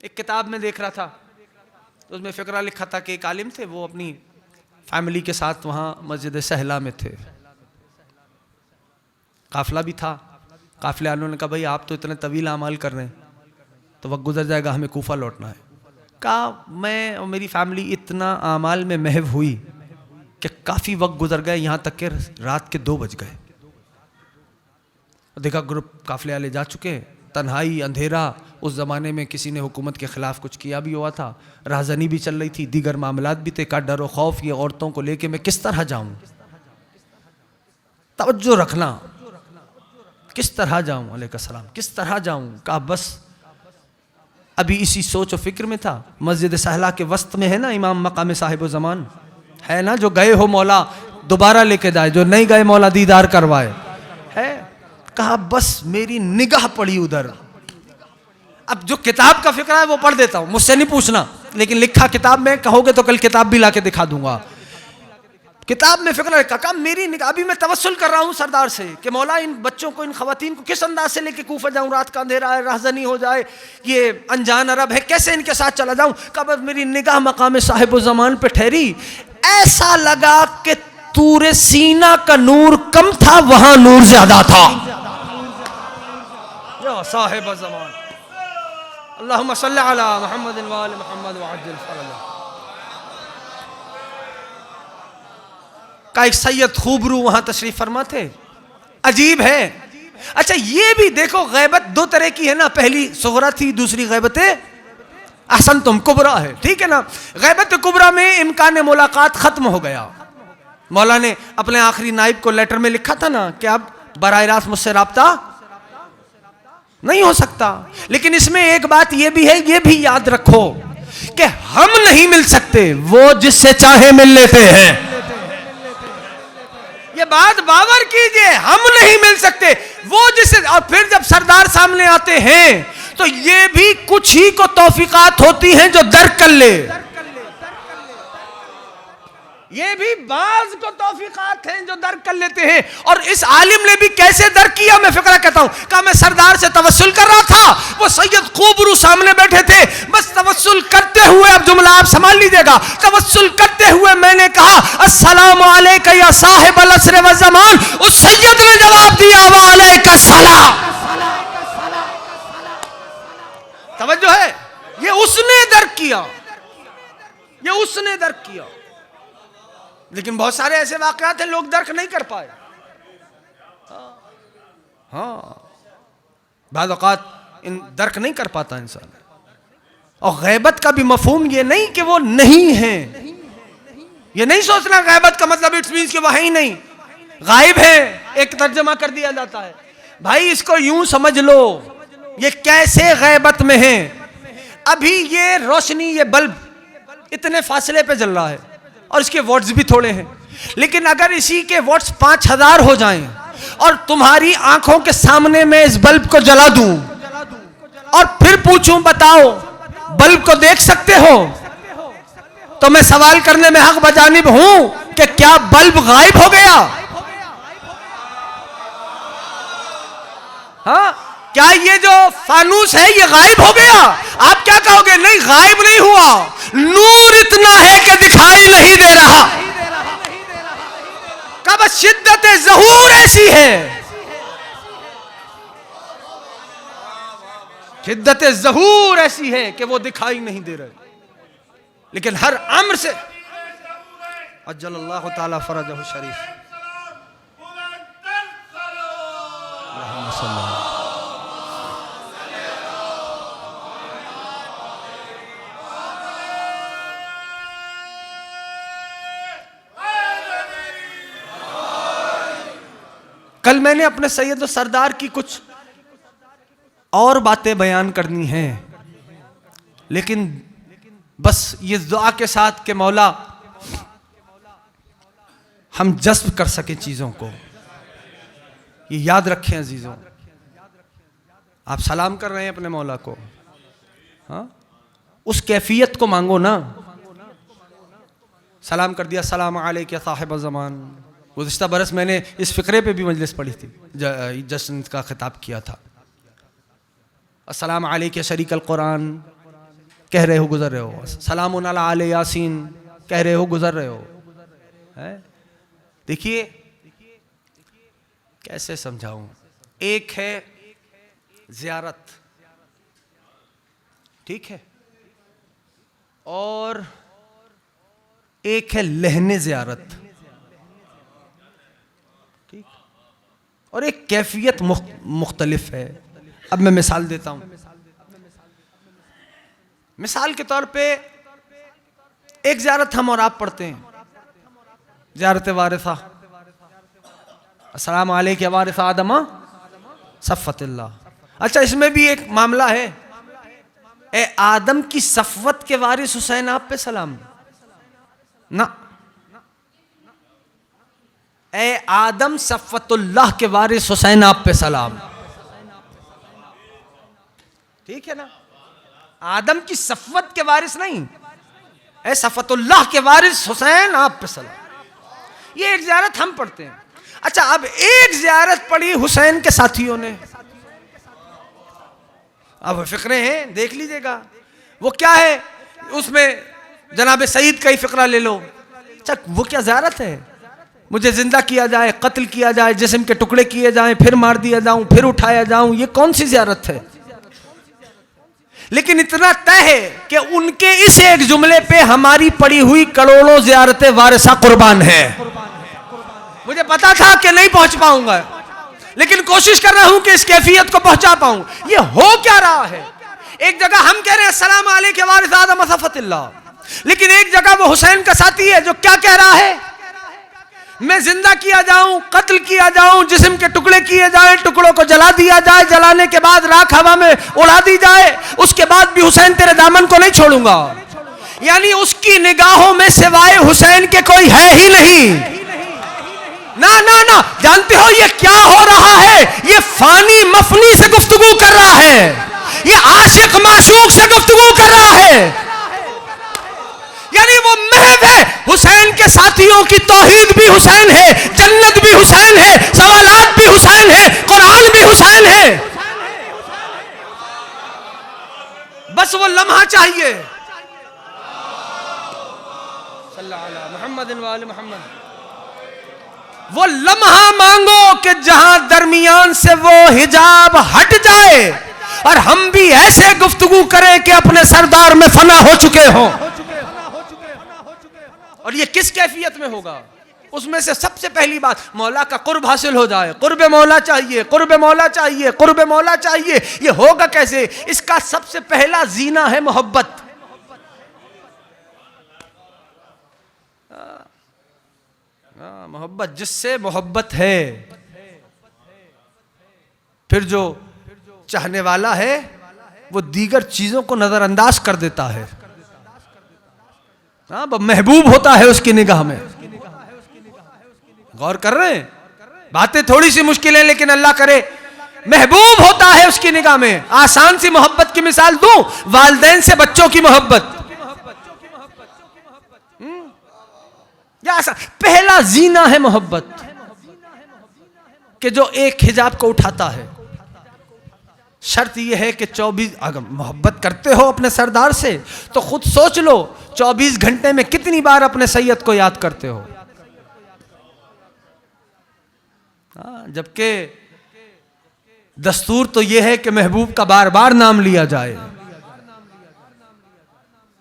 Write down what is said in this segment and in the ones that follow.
एक किताब में देख रहा था, तो उसमें फ़िक्रा लिखा था कि एक आलिम थे, वो अपनी फैमिली के साथ वहाँ मस्जिद सहला में थे। काफिला भी था। काफिले वालों ने कहा भाई आप तो इतने तवील अमाल कर रहे हैं, तो वक्त गुजर जाएगा, हमें कूफा लौटना है। कहा मैं और मेरी फैमिली इतना अमाल में महव हुई कि काफ़ी वक्त गुजर गए, यहाँ तक कि रात के 2 बज गए। देखा ग्रुप काफिले वाले जा चुके, तन्हाई, अंधेरा। उस ज़माने में किसी ने हुकूमत के ख़िलाफ़ कुछ किया भी हुआ था, राहज़नी भी चल रही थी, दीगर मामलात भी थे। का डर व खौफ ये औरतों को लेके मैं किस तरह जाऊँ, तवज्जो रखना, किस तरह जाऊँ, अलैहिस्सलाम किस तरह जाऊँ। कहा बस अभी इसी सोच और फिक्र में था। मस्जिद सहला के वस्त में है ना इमाम मकाम साहिब ज़मान, है ना, जो गए हो मौला दोबारा लेके जाए, जो नहीं गए मौला दीदार करवाए, है। कहा बस मेरी निगाह पड़ी उधर। अब जो किताब का फिक्र है वो पढ़ देता हूँ, मुझसे नहीं पूछना, लेकिन लिखा किताब में, कहोगे तो कल किताब भी लाके दिखा दूंगा। किताब में फिक्र है। कहा मेरी निगाह, अभी मैं तवस्सुल कर रहा हूँ सरदार से कि मौला इन बच्चों को, इन खवातीन को किस अंदाज से लेके कूफा जाऊँ, रात का अंधेरा है, राहज़नी हो जाए, ये अनजान अरब है, कैसे इनके साथ चला जाऊँ। कहा बस मेरी निगाह मकाम साहिब ज़मान पे ठहरी, ऐसा लगा कि तूरे सीना का नूर कम था, वहां नूर ज्यादा था। या साहिब ज़मान, अल्लाहुम्मा सल्ली अला मुहम्मद व आले मुहम्मद व अज्जिल फरजा। का एक सैयद खूबरू वहां तशरीफ फरमा थे। अजीब है। अच्छा ये भी देखो, गैबत 2 तरह की है ना, पहली सुगरा थी, दूसरी गैबत अहसन तुम कुबरा है, ठीक है ना। गैबत कुबरा में इम्कान मुलाकात खत्म हो गया। मौला ने अपने आखिरी नाइब को लेटर में लिखा था ना कि अब बराह रास्त मुझसे राब्ता नहीं हो सकता। लेकिन इसमें एक बात यह भी है, यह भी याद रखो कि हम नहीं मिल सकते, वो जिससे चाहे मिल लेते हैं। ये बात बावर कीजिए, हम नहीं मिल सकते, वो जिससे। और फिर जब सरदार सामने आते हैं तो ये भी कुछ ही को तौफीकात होती हैं जो दर्क कर ले, ये भी बाज को तौफीकात हैं जो दर्क कर लेते हैं। और इस आलिम ने भी कैसे दर्क किया, मैं फिक्रा कहता हूं। कहा मैं सरदार से तवस्सुल कर रहा था, वो सैयद खूबरू सामने बैठे थे। बस तवस्सुल करते हुए, अब जुमला आप संभाल लीजिएगा, तवस्सुल करते हुए मैंने कहा अस्सलामु अलैका या साहिब अल असर व ज़मान। उस सैयद ने जवाब दिया व अलैका सलाम। तवज्जो है, ये उसने दर्क किया, ये उसने दर्क किया। लेकिन बहुत सारे ऐसे वाकयात हैं लोग दर्क नहीं कर पाए। हाँ, बाद औक़ात इन दर्क नहीं कर पाता इंसान। और गैबत का भी मफहूम ये नहीं कि वो नहीं है, ये नहीं सोचना गैबत का मतलब इट्स मींस कि वो है ही नहीं, गायब है, एक तर्जमा कर दिया जाता है। भाई इसको यूं समझ लो, ये कैसे गैबत में है। अभी ये रोशनी, ये बल्ब इतने फासले पे जल रहा है और इसके वॉट्स भी थोड़े हैं, लेकिन अगर इसी के वॉट्स 5000 हो जाएं और तुम्हारी आंखों के सामने मैं इस बल्ब को जला दूं और फिर पूछूं बताओ बल्ब को देख सकते हो, तो मैं सवाल करने में हक बजानिब हूं कि क्या बल्ब गायब हो गया? हाँ, क्या ये जो फानूस है ये गायब हो गया? आप क्या कहोगे? नहीं, गायब नहीं हुआ, नूर इतना है कि दिखाई नहीं दे रहा। कब शिद्दत ज़हूर ऐसी है, शिद्दत ज़हूर ऐसी है कि वो दिखाई नहीं दे रहे। लेकिन हर अम्र से अज्जलल्लाहु ताला फरजहु शरीफ। कल मैंने अपने सैयद और सरदार की कुछ और बातें बयान करनी हैं, लेकिन बस ये दुआ के साथ कि मौला हम जज्ब कर सके चीज़ों को। ये याद रखें अजीज़ों, आप सलाम कर रहे हैं अपने मौला को, हाँ, उस कैफियत को मांगो ना। सलाम कर दिया, सलाम अलैका साहिब ज़मान। गुज़िश्ता बरस मैंने इस फ़िक्रे पे भी मजलिस पढ़ी थी, जश्न का खिताब किया था। अस्सलाम अलैका शरीक अल कुरान, कह रहे हो गुजर रहे हो, सलामुन अला आले यासीन कह रहे हो गुजर रहे हो। देखिए कैसे समझाऊं, एक है ज़ियारत, ठीक है, और एक है लहने ज़ियारत, ठीक, और एक कैफियत मुख्तलिफ है। अब मैं मिसाल देता हूं। मिसाल के तौर पे एक ज़ियारत हम और आप पढ़ते हैं, ज़ियारत वारिसा, अस्सलाम अलैका वारिस आदम सफ़तिल्लाह। अच्छा, इसमें भी एक मामला है, ए आदम की सफ़वत के वारिस हुसैन आप पे सलाम ना, ए आदम सफ़तुल्लाह के वारिस हुसैन आप पे सलाम, ठीक है ना। आदम की सफ़वत के वारिस नहीं, ए सफ़तुल्लाह के वारिस हुसैन आप पे सलाम। ये एक ज़ियारत हम पढ़ते हैं। अच्छा, अब एक ज़ियारत पढ़ी हुसैन के साथियों ने, अब फ़िक्रे हैं, देख लीजिएगा वो क्या है। उसमें जनाब सईद का ही फ़िक्रा ले लो। अच्छा, वो क्या ज़ियारत है, मुझे ज़िंदा किया जाए, कत्ल किया जाए, जिस्म के टुकड़े किए जाएं, फिर मार दिया जाऊं, फिर उठाया जाऊं, ये कौन सी ज़ियारत है। लेकिन इतना तय है कि उनके इस एक जुमले पे हमारी पड़ी हुई करोड़ों ज़ियारतें वारिसा कुर्बान है। मुझे पता था कि नहीं पहुंच पाऊंगा, लेकिन कोशिश कर रहा हूं कि इस कैफियत को पहुंचा पाऊं। ये हो क्या रहा है, एक जगह हम कह रहे हैं अस्सलाम अलैका वारिस आदम सफ़तिल्लाह, लेकिन एक जगह वो हुसैन का साथी है जो क्या कह रहा है, मैं जिंदा किया जाऊं, कत्ल किया जाऊं, जिस्म के टुकड़े किए जाएं, टुकड़ों को जला दिया जाए, जलाने के बाद राख हवा में उड़ा दी जाए, उसके बाद भी हुसैन तेरे दामन को नहीं छोड़ूंगा। यानी उसकी निगाहों में सिवाय हुसैन के कोई है ही नहीं। ना ना ना, जानते हो ये क्या हो रहा है, ये फानी मफनी से गुफ्तगू कर रहा है, ये आशिक माशूक से गुफ्तगू कर रहा है। यानी वो महव है, हुसैन के साथियों की तौहीद भी हुसैन है, जन्नत भी हुसैन है, सवालात भी हुसैन है, कुरान भी हुसैन है। बस वो लम्हा चाहिए। सल्लल्लाहु अलैहि मुहम्मदिन व आले मुहम्मद। वो लम्हा मांगो कि जहां दरमियान से वो हिजाब हट जाए और हम भी ऐसे गुफ्तगू करें कि अपने सरदार में फना हो चुके हों। और ये किस कैफियत में होगा, उसमें से सबसे पहली बात मौला का कुर्ब हासिल हो जाए। कुर्ब मौला चाहिए, कुर्ब मौला चाहिए, कुर्ब मौला चाहिए। ये होगा कैसे, इसका सबसे पहला जीना है मोहब्बत। मोहब्बत, जिससे मोहब्बत है, फिर जो चाहने वाला है वो दीगर चीजों को नजरअंदाज कर देता है। हाँ, महबूब होता है उसकी निगाह में। गौर कर रहे हैं, बातें थोड़ी सी मुश्किल है, लेकिन अल्लाह करे महबूब होता है उसकी निगाह में। आसान सी मोहब्बत की मिसाल दूं, वालिदैन से बच्चों की मोहब्बत। पहला जीना है मोहब्बत, कि जो एक हिजाब को उठाता है। शर्त यह है कि 24, अगर मोहब्बत करते हो अपने सरदार से तो खुद सोच लो 24 घंटे में कितनी बार अपने सैयद को याद करते हो। जबकि दस्तूर तो यह है कि महबूब का बार बार नाम लिया जाए।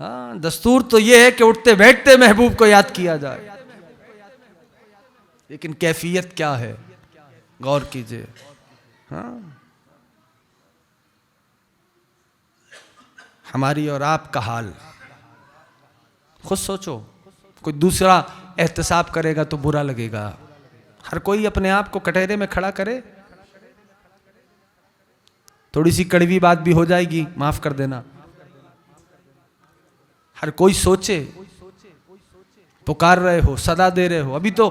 हाँ, दस्तूर तो यह है कि उठते बैठते महबूब को याद किया जाए। लेकिन कैफियत क्या है, गौर कीजिए। हाँ, हमारी और आपका हाल खुद सोचो। कोई दूसरा एहतसाब करेगा तो बुरा लगेगा। हर कोई अपने आप को कटहरे में खड़ा करे, थोड़ी सी कड़वी बात भी हो जाएगी, माफ कर देना। हर कोई सोचे, पुकार रहे हो, सदा दे रहे हो, अभी तो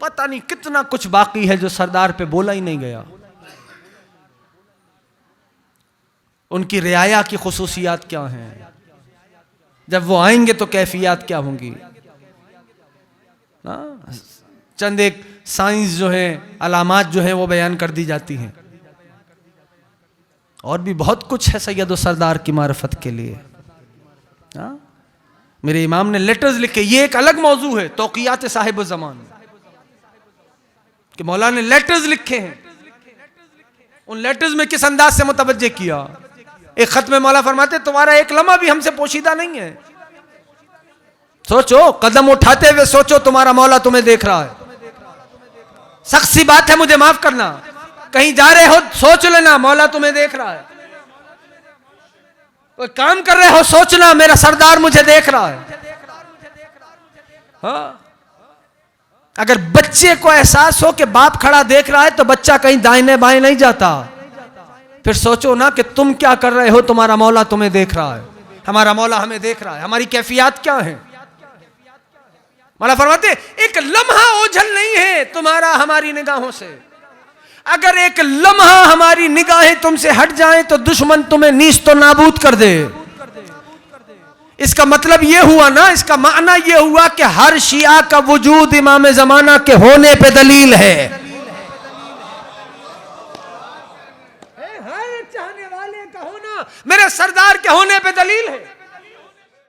पता नहीं कितना कुछ बाकी है जो सरदार पे बोला ही नहीं गया। उनकी रियाया की खुसूसियात क्या हैं, जब वो आएंगे तो कैफियत क्या होंगी। चंद एक साइंस जो है, अलामात जो है वो बयान कर दी जाती हैं। और भी बहुत कुछ है सैयद और सरदार की मारिफत के लिए। हाँ? मेरे इमाम ने लेटर्स लिखे, ये एक अलग मौजू है तौक़ियात साहिब ज़मान, कि मौला ने लेटर्स लिखे हैं। उन लेटर्स में किस अंदाज से मुतवज्जे किया। एक खत में मौला फरमाते तुम्हारा एक लम्हा भी हमसे पोशीदा नहीं है। सोचो, कदम उठाते हुए सोचो, तुम्हारा मौला तुम्हें देख रहा है। सख्त सी बात है, मुझे माफ करना, कहीं जा रहे हो सोच लेना मौला तुम्हें देख रहा है। कोई काम कर रहे हो सोचना मेरा सरदार मुझे देख रहा है। हाँ? अगर बच्चे को एहसास हो कि बाप खड़ा देख रहा है तो बच्चा कहीं दाहिने बाएं नहीं जाता। फिर सोचो ना कि तुम क्या कर रहे हो, तुम्हारा मौला तुम्हें देख रहा है, हमारा मौला हमें देख रहा है। हमारी कैफियत क्या है? मौला फरमाते एक लम्हा ओझल नहीं है तुम्हारा हमारी निगाहों से। अगर एक लम्हा हमारी निगाहें तुमसे हट जाएं तो दुश्मन तुम्हें नीस तो नाबूद कर दे। इसका मतलब यह हुआ ना, इसका माना यह हुआ कि हर शिया का वजूद इमाम ज़माना के होने पे दलील है। हर चाहने वाले का होना मेरे सरदार के होने पे दलील है।